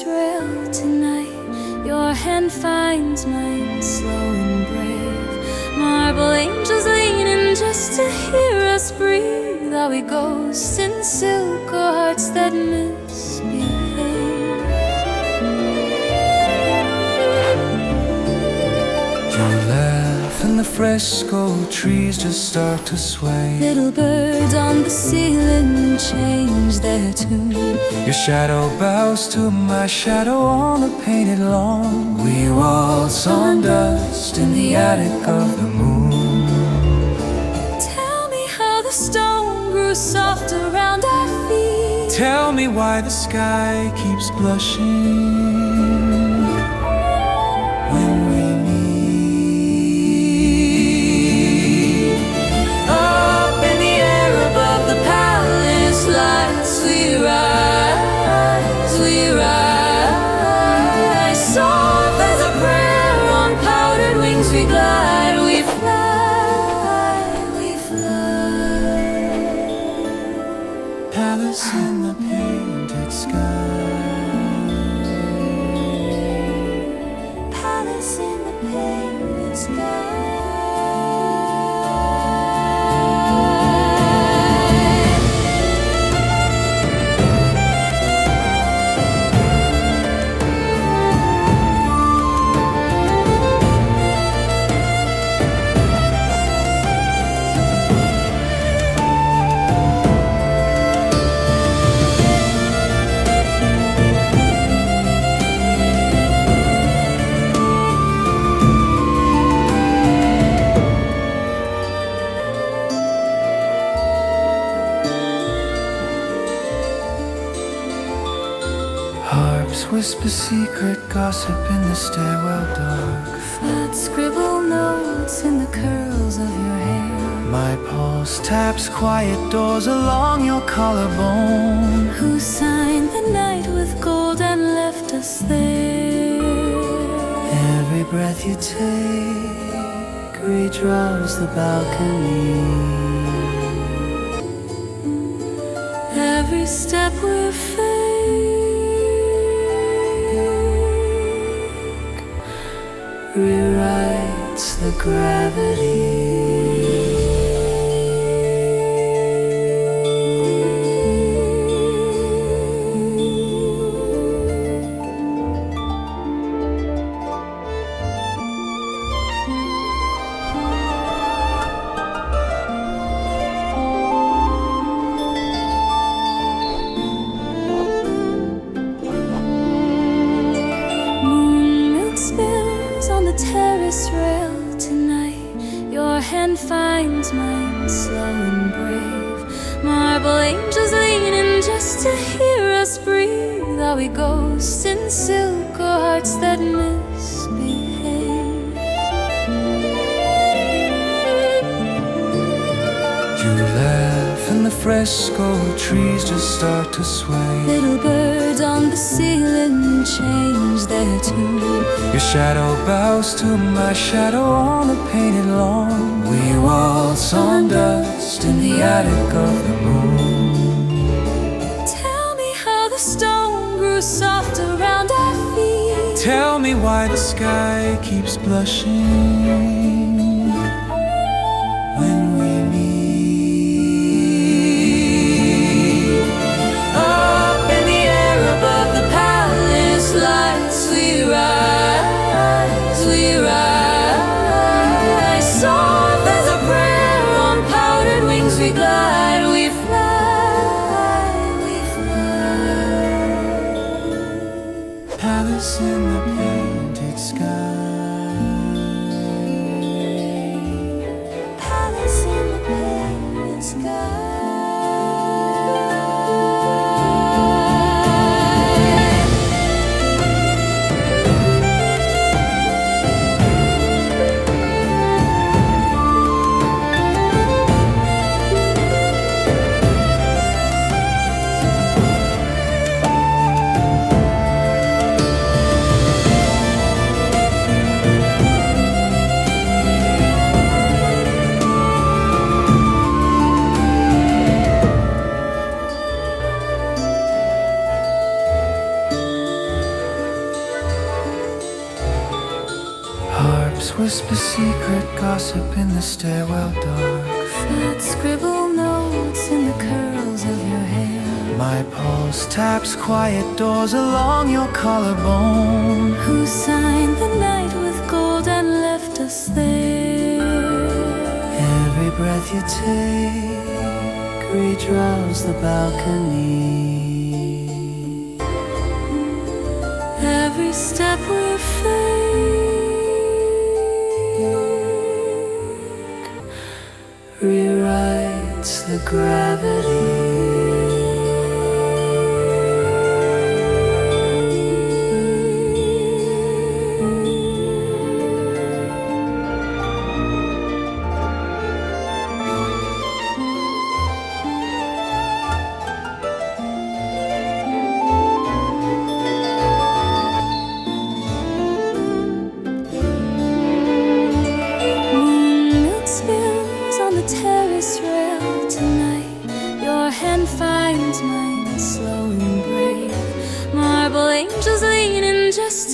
terrace rail tonight. Your hand finds mine, slow and brave. Marble angels leaning just to hear us breathe. Are we ghosts in silk or hearts that misbehave? You laugh and the fresco trees just start to sway. Little birds on the ceiling change their tune. Your shadow bows to my shadow on the painted lawn. We waltz on dust in the attic of the moon. Tell me how the stone grew soft around our feet. Tell me why the sky keeps blushing when we meet. Up in the air above the palace lights, we rise, we rise. Soft as a prayer on powdered wings we glide, we fly, we fly. Palace in the painted sky. Palace in the painted sky. Harps whisper secret gossip in the stairwell dark. Flat scribble notes in the curls of your hair. My pulse taps quiet doors along your collarbone. Who signed the night with gold and left us there? Every breath you take redraws the balcony. Every step we fake rewrites the gravity. terrace rail tonight. Your hand finds mine, slow and brave. Marble angels leaning just to hear us breathe. Are we ghosts in silk or hearts that misbehave? You laugh and the fresco trees just start to sway. Little birds on the ceiling change their tune. Your shadow bows to my shadow on the painted lawn. We waltz on dust in the attic of the moon. Tell me how the stone grew soft around our feet. Tell me why the sky keeps blushing when we meet. Up in the air above the palace lights, we rise, we rise. Soft as a prayer on powdered wings we glide, we fly, we fly. Palace in the painted sky. Palace in the painted sky. whisper secret gossip in the stairwell dark. Fat scribble notes in the curls of your hair. My pulse taps quiet doors along your collarbone. Who signed the night with gold and left us there? Every breath you take redraws the balcony. Every step we fake rewrites the gravity.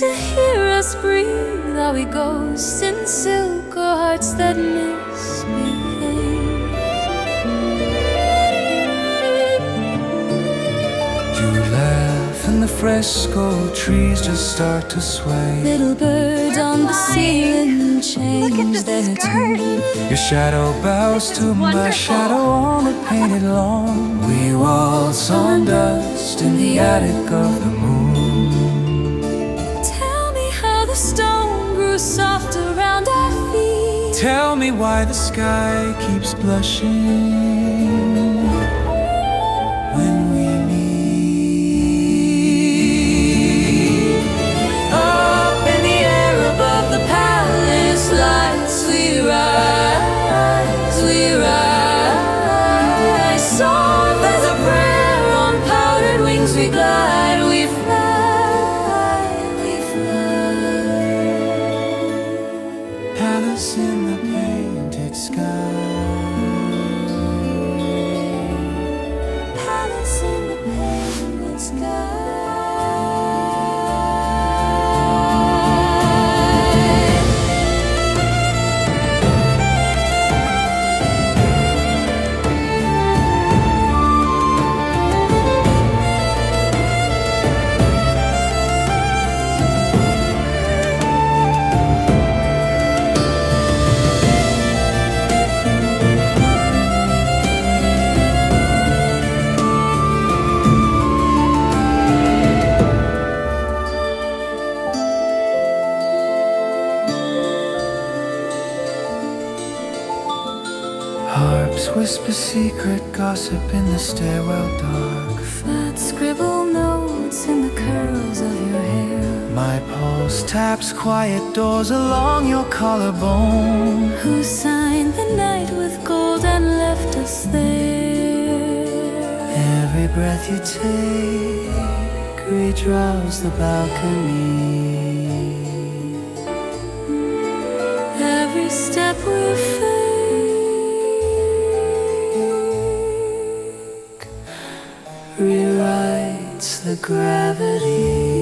to hear us breathe. Are we ghosts in silk or hearts that misbehave? You laugh and the fresco trees just start to sway. Little birds on the ceiling change their tune. Your shadow bows to my shadow on the painted lawn. We waltz on dust in the attic of the moon. The stone grew soft around our feet. Tell me why the sky keeps blushing when we meet. Up in the air above the palace lights, we rise, we rise. Soft as a prayer on powdered wings we glide, we fly. In the painted sky, palace in the painted sky. Whisper secret gossip in the stairwell dark. Fat scribble notes in the curls of your hair. My pulse taps quiet doors along your collarbone. Who signed the night with gold and left us there? Every breath you take redraws the balcony. Every step we fake rewrites the gravity.